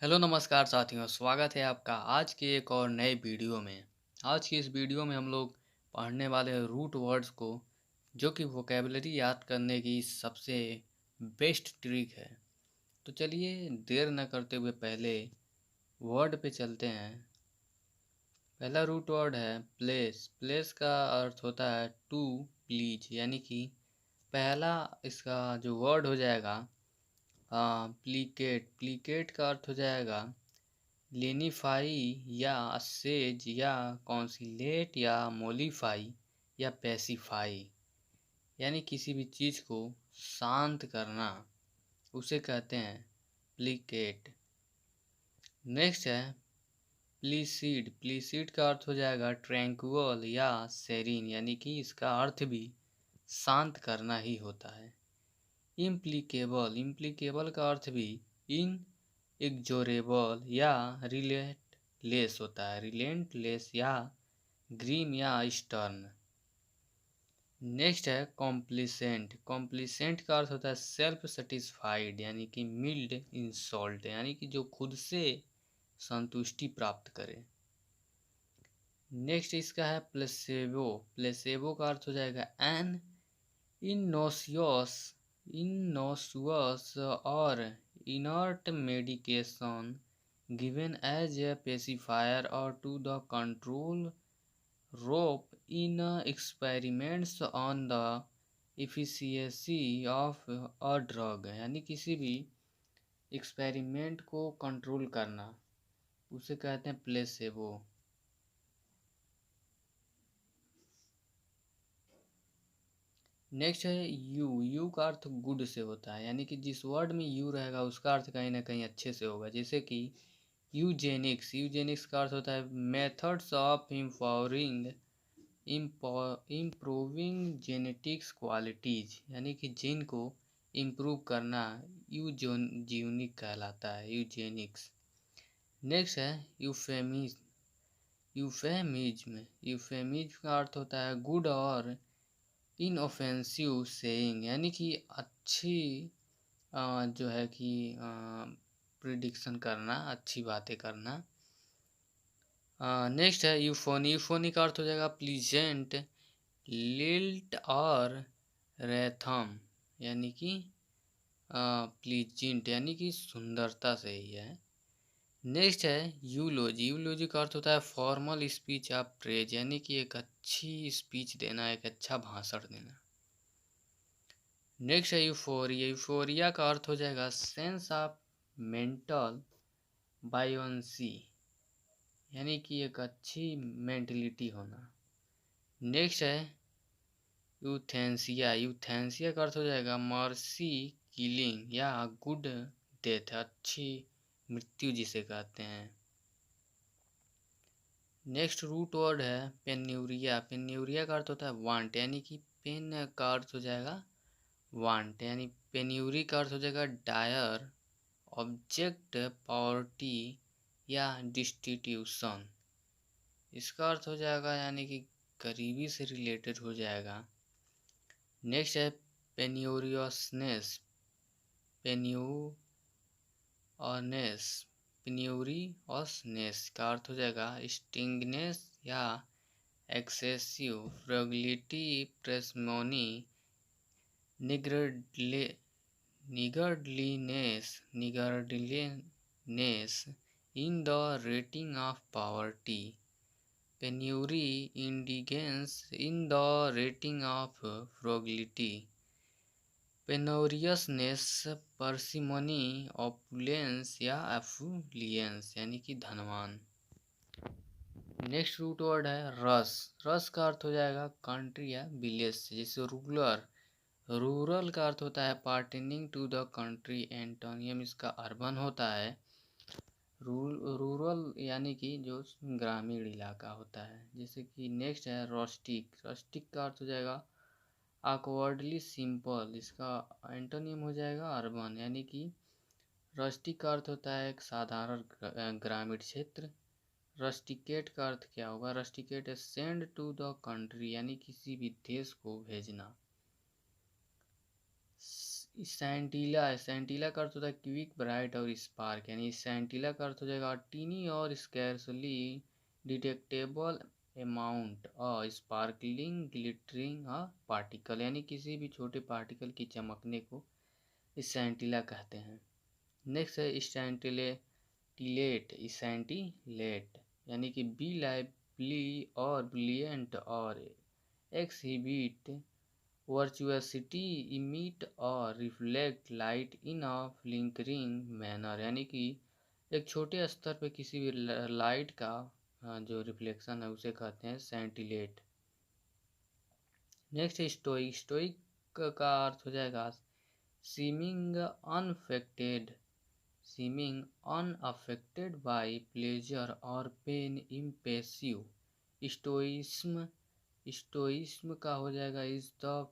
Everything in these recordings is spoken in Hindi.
हेलो नमस्कार साथियों, स्वागत है आपका आज के एक और नए वीडियो में। आज की इस वीडियो में हम लोग पढ़ने वाले हैं रूट वर्ड्स को, जो कि वोकेबलरी याद करने की सबसे बेस्ट ट्रिक है। तो चलिए देर न करते हुए पहले वर्ड पे चलते हैं। पहला रूट वर्ड है प्लेस। प्लेस का अर्थ होता है टू प्लीज, यानी कि पहला इसका जो वर्ड हो जाएगा प्लीकेट। प्लीकेट का अर्थ हो जाएगा लेनिफाई या असेज या कॉन्सिलेट या मोलिफाई या पेसिफाई, यानी किसी भी चीज़ को शांत करना, उसे कहते हैं प्लीकेट। नेक्स्ट है प्लीसीड। प्लीसीड का अर्थ हो जाएगा ट्रैंक्वल या सेरीन, यानी कि इसका अर्थ भी शांत करना ही होता है। इम्प्लीकेबल। इम्प्लीकेबल का अर्थ भी इन इग्जोरेबल या रिलेटलेस होता है, रिलेंटलेस या ग्रीम या स्टर्न। नेक्स्ट है कॉम्प्लिसेंट। कॉम्प्लिसेंट का अर्थ होता है सेल्फ सेटिस्फाइड, यानी कि मिल्ड इंसल्ट, यानी कि जो खुद से संतुष्टि प्राप्त करे। नेक्स्ट इसका है प्लेसेबो। प्लेसेबो का अर्थ हो जाएगा एन इनोसियस इनोसुअस और inert medication given as a pacifier or to the control rope in experiments on the efficacy of a drug, यानी किसी भी एक्सपेरिमेंट को कंट्रोल करना, उसे कहते हैं प्लेसेबो। नेक्स्ट है यू। यू का अर्थ गुड से होता है, यानी कि जिस वर्ड में यू रहेगा उसका अर्थ कहीं ना कहीं अच्छे से होगा। जैसे कि यूजेनिक्स। यूजेनिक्स का अर्थ होता है methods of empowering improving genetics qualities, यानी कि जीन को इम्प्रूव करना यूजेनिक कहलाता है, यूजेनिक्स। नेक्स्ट है यूफेमिज्म। यूफेमिज्म का अर्थ होता है गुड और इनऑफेंसिव सेइंग, यानी कि अच्छी जो है कि प्रिडिक्शन करना, अच्छी बातें करना। नेक्स्ट है यूफोनी। यूफोनी का अर्थ हो जाएगा प्लीजेंट, लिल्ट और रेथम, यानी कि प्लीजेंट यानी कि सुंदरता से ही है। नेक्स्ट है यूलोजी। यूलोजी का अर्थ होता है फॉर्मल स्पीच ऑफ प्रेज, यानी कि एक अच्छी स्पीच देना, एक अच्छा भाषण देना। नेक्स्ट है यूफोरिया। यूफोरिया का अर्थ हो जाएगा सेंस ऑफ मेंटल बायोंसी, यानी कि एक अच्छी मेंटलिटी होना। नेक्स्ट है यूथेंसिया। यूथेंसिया का अर्थ हो जाएगा मर्सी किलिंग या गुड डेथ, अच्छी मृत्यु जिसे कहते हैं। नेक्स्ट रूट वर्ड है पेन्यूरिया। पेन्यूरिया का अर्थ होता है वांट, यानी कि पेन का अर्थ हो जाएगा वांट, यानी पेन्यूरी का अर्थ हो जाएगा डायर ऑब्जेक्ट पॉवर्टी या डिस्टिट्यूशन, इसका अर्थ हो जाएगा यानी कि गरीबी से रिलेटेड हो जाएगा। नेक्स्ट है पेन्यूरियसनेस। पेन्यूरनेस पेन्यूरियसनेस का अर्थ हो जाएगा स्टिंगनेस या excessive frugality parsimony niggardliness in the rating of poverty, penury indigence in the rating of frugality, penuriousness parsimony opulence या एफुलियंस, यानी कि धनवान। नेक्स्ट रूट वर्ड है रस। रस का अर्थ हो जाएगा कंट्री या विलेज से, जैसे रूरल। रूरल का अर्थ होता है pertaining to the country, antonym इसका अर्बन होता है। रूरल यानी कि जो ग्रामीण इलाका होता है। जैसे कि नेक्स्ट है रॉस्टिक। रॉस्टिक का अर्थ हो जाएगा ऑकवर्डली सिंपल, इसका एंटोनियम हो जाएगा अर्बन, यानी कि रस्टिक का अर्थ होता है एक साधारण ग्रामीण क्षेत्र। रस्टिकेट का अर्थ क्या होगा? रस्टिकेट है सेंड टू द कंट्री, यानी किसी भी देश को भेजना। सैंटीला, सैंटीला का अर्थ होता है क्विक, ब्राइट और स्पार्क, यानी सैंटीला का अर्थ हो जाएगा टीनी और स्कैर्सली डिटेक्टेबल अमाउंट और स्पार्कलिंग ग्लिटरिंग पार्टिकल, यानी किसी भी छोटे पार्टिकल की चमकने को सैंटीला कहते हैं। नेक्स्ट है स्टैंटिलेट, स्टैंटिलेट यानी कि बी लाइवली और ब्रिलियंट और एक्सहिबिट वर्चुअसिटी, इमिट और reflect light in a flickering manner, यानी कि एक छोटे स्तर पे किसी भी लाइट का जो रिफ्लेक्शन है उसे कहते हैं सेंटिलेट। नेक्स्ट स्टोइक, स्टोइक का अर्थ हो जाएगा seeming unaffected, seeming unaffected by pleasure और पेन, इम्पेसिव। स्टोइस्म, स्टोइस्म का हो जाएगा is the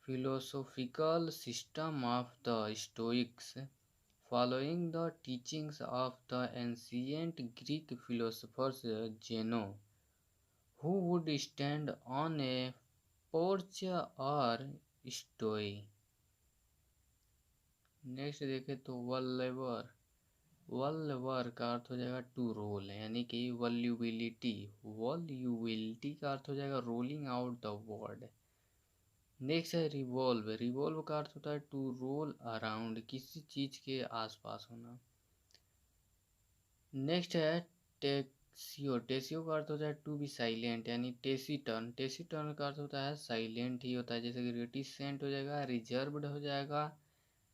philosophical system of the Stoics, following the teachings of the ancient Greek philosophers Zeno, who would stand on a porch or stoy। Next देखें तो वल्लेवर, वल्लेवर का अर्थ हो जाएगा टू रोल, यानी कि वल्यूबिलिटी, वल्यूबिलिटी का अर्थ हो जाएगा rolling out the word. Next है रिवॉल्व, रिवॉल्व का अर्थ होता है टू रोल अराउंड, किसी चीज के आसपास होना। नेक्स्ट है टेक्सियो, टेक्सियो का अर्थ होता है टू बी साइलेंट, यानी टेसिटर्न, टेसिटर्न का अर्थ होता है साइलेंट ही होता है, जैसे कि रेटिसेंट हो जाएगा, रिजर्व्ड हो जाएगा,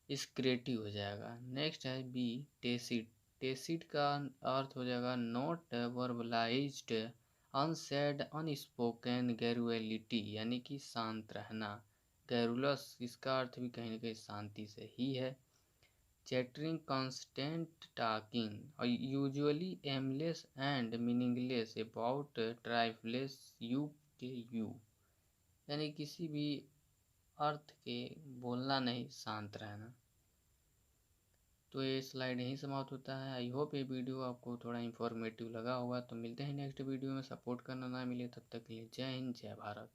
स्क्रेटिव हो जाएगा। नेक्स्ट है बी टेसिट, टेसिट का अर्थ हो जाएगा नॉट वर्बलाइज्ड, अनसेड, अनस्पोकन, गैरुअलिटी, यानी कि शांत रहना। गैरुलस, इसका अर्थ भी कहीं ना कहीं शांति से ही है। Chattering, constant talking, usually aimless and meaningless about trifles यू के यू, यानी किसी भी अर्थ के बोलना नहीं, शांत रहना। तो ये स्लाइड यहीं समाप्त होता है। आई होप ये वीडियो आपको थोड़ा इन्फॉर्मेटिव लगा होगा। तो मिलते हैं नेक्स्ट वीडियो में। सपोर्ट करना ना मिले तब तक के लिए जय हिंद, जय भारत।